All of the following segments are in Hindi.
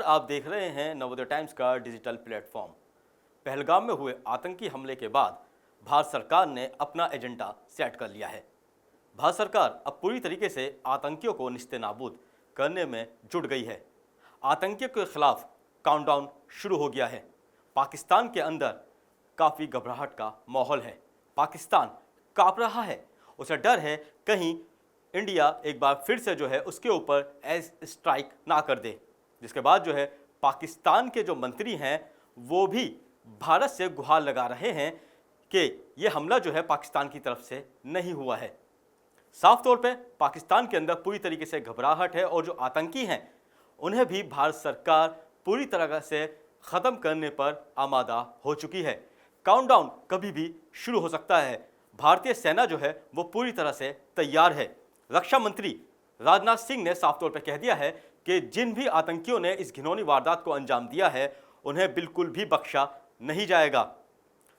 आप देख रहे हैं नवोदय टाइम्स का डिजिटल प्लेटफॉर्म। पहलगाम में हुए आतंकी हमले के बाद भारत सरकार ने अपना एजेंडा सेट कर लिया है। भारत सरकार अब पूरी तरीके से आतंकियों को निस्तेनाबूद करने में जुट गई है। आतंकियों के खिलाफ काउंटडाउन शुरू हो गया है। पाकिस्तान के अंदर काफ़ी घबराहट का माहौल है। पाकिस्तान काँप रहा है, उसे डर है कहीं इंडिया एक बार फिर से जो है उसके ऊपर एयर स्ट्राइक ना कर दे, जिसके बाद जो है पाकिस्तान के जो मंत्री हैं वो भी भारत से गुहार लगा रहे हैं कि ये हमला जो है पाकिस्तान की तरफ से नहीं हुआ है। साफ तौर पे पाकिस्तान के अंदर पूरी तरीके से घबराहट है और जो आतंकी हैं उन्हें भी भारत सरकार पूरी तरह से ख़त्म करने पर आमादा हो चुकी है। काउंटडाउन कभी भी शुरू हो सकता है। भारतीय सेना जो है वो पूरी तरह से तैयार है। रक्षा मंत्री राजनाथ सिंह ने साफ तौर पर कह दिया है कि जिन भी आतंकियों ने इस घिनौनी वारदात को अंजाम दिया है उन्हें बिल्कुल भी बख्शा नहीं जाएगा।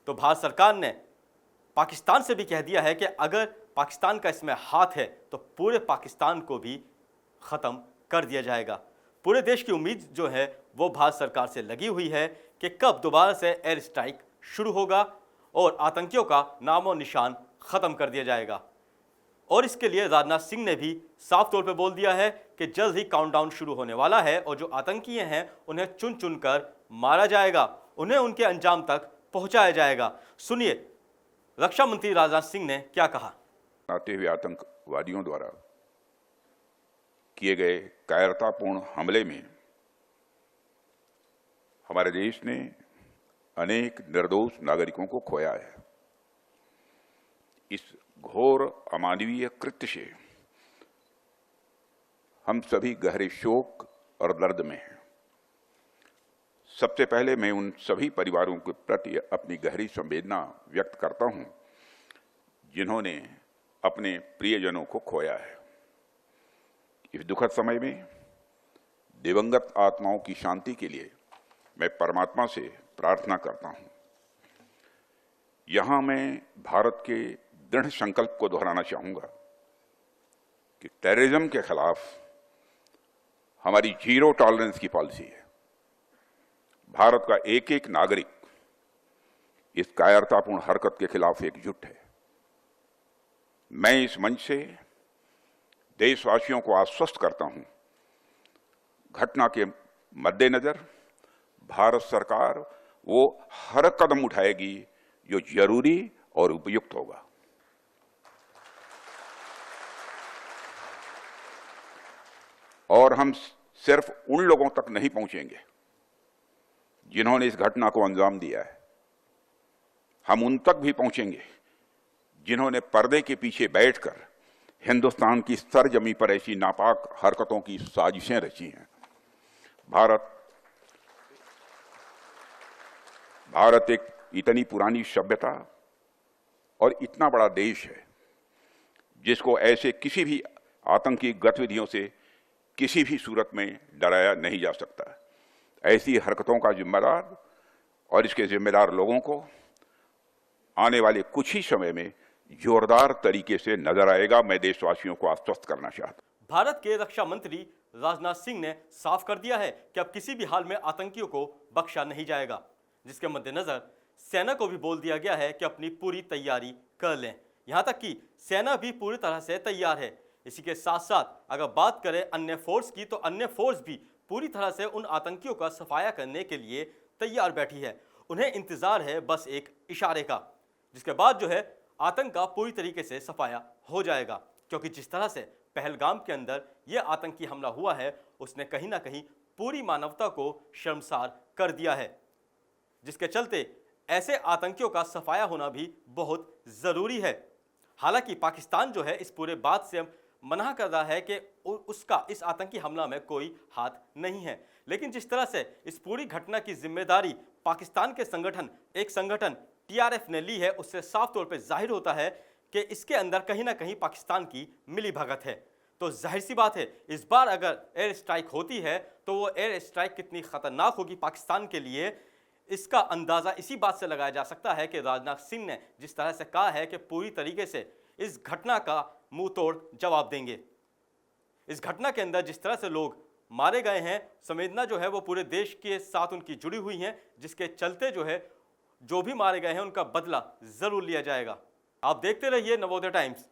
तो भारत सरकार ने पाकिस्तान से भी कह दिया है कि अगर पाकिस्तान का इसमें हाथ है तो पूरे पाकिस्तान को भी ख़त्म कर दिया जाएगा। पूरे देश की उम्मीद जो है वो भारत सरकार से लगी हुई है कि कब दोबारा से एयर स्ट्राइक शुरू होगा और आतंकियों का नामो निशान ख़त्म कर दिया जाएगा। और इसके लिए राजनाथ सिंह ने भी साफ तौर पर बोल दिया है कि जल्द ही काउंटडाउन शुरू होने वाला है और जो आतंकी हैं उन्हें चुन चुन कर मारा जाएगा, उन्हें उनके अंजाम तक पहुंचाया जाएगा। सुनिए रक्षा मंत्री राजनाथ सिंह ने क्या कहा। आते हुए आतंकवादियों द्वारा किए गए कायरतापूर्ण हमले में हमारे देश ने अनेक निर्दोष नागरिकों को खोया है। इस घोर अमानवीय कृत्य से हम सभी गहरे शोक और दर्द में हैं। सबसे पहले मैं उन सभी परिवारों के प्रति अपनी गहरी संवेदना व्यक्त करता हूं जिन्होंने अपने प्रियजनों को खोया है। इस दुखद समय में दिवंगत आत्माओं की शांति के लिए मैं परमात्मा से प्रार्थना करता हूं। यहां मैं भारत के दृढ़ संकल्प को दोहराना चाहूंगा कि टेररिज्म के खिलाफ हमारी जीरो टॉलरेंस की पॉलिसी है। भारत का एक एक नागरिक इस कायरतापूर्ण हरकत के खिलाफ एकजुट है। मैं इस मंच से देशवासियों को आश्वस्त करता हूं, घटना के मद्देनजर भारत सरकार वो हर कदम उठाएगी जो जरूरी और उपयुक्त होगा। और हम सिर्फ उन लोगों तक नहीं पहुंचेंगे जिन्होंने इस घटना को अंजाम दिया है, हम उन तक भी पहुंचेंगे जिन्होंने पर्दे के पीछे बैठकर हिंदुस्तान की सरजमी पर ऐसी नापाक हरकतों की साजिशें रची हैं। भारत एक इतनी पुरानी सभ्यता और इतना बड़ा देश है जिसको ऐसे किसी भी आतंकी गतिविधियों से किसी भी सूरत में डराया नहीं जा सकता। ऐसी हरकतों का जिम्मेदार और इसके जिम्मेदार लोगों को आने वाले कुछ ही समय में जोरदार तरीके से नजर आएगा। मैं देशवासियों को आश्वस्त करना चाहता हूं। भारत के रक्षा मंत्री राजनाथ सिंह ने साफ कर दिया है कि अब किसी भी हाल में आतंकियों को बख्शा नहीं जाएगा, जिसके मद्देनजर सेना को भी बोल दिया गया है कि अपनी पूरी तैयारी कर लें। यहां तक कि सेना भी पूरी तरह से तैयार है। इसी के साथ साथ अगर बात करें अन्य फोर्स की, तो अन्य फोर्स भी पूरी तरह से उन आतंकियों का सफाया करने के लिए तैयार बैठी है। उन्हें इंतजार है बस एक इशारे का, जिसके बाद जो है आतंक का पूरी तरीके से सफाया हो जाएगा। क्योंकि जिस तरह से पहलगाम के अंदर यह आतंकी हमला हुआ है उसने कहीं ना कहीं पूरी मानवता को शर्मसार कर दिया है, जिसके चलते ऐसे आतंकियों का सफाया होना भी बहुत ज़रूरी है। हालांकि पाकिस्तान जो है इस पूरे बात से मना कर रहा है कि उसका इस आतंकी हमला में कोई हाथ नहीं है, लेकिन जिस तरह से इस पूरी घटना की जिम्मेदारी पाकिस्तान के एक संगठन TRF ने ली है, उससे साफ तौर पे जाहिर होता है कि इसके अंदर कहीं ना कहीं पाकिस्तान की मिलीभगत है। तो जाहिर सी बात है इस बार अगर एयर स्ट्राइक होती है तो वो एयर स्ट्राइक कितनी खतरनाक होगी पाकिस्तान के लिए, इसका अंदाज़ा इसी बात से लगाया जा सकता है कि राजनाथ सिंह ने जिस तरह से कहा है कि पूरी तरीके से इस घटना का मुंह तोड़ जवाब देंगे। इस घटना के अंदर जिस तरह से लोग मारे गए हैं, संवेदना जो है वो पूरे देश के साथ उनकी जुड़ी हुई हैं, जिसके चलते जो है जो भी मारे गए हैं उनका बदला जरूर लिया जाएगा। आप देखते रहिए नवोदय टाइम्स।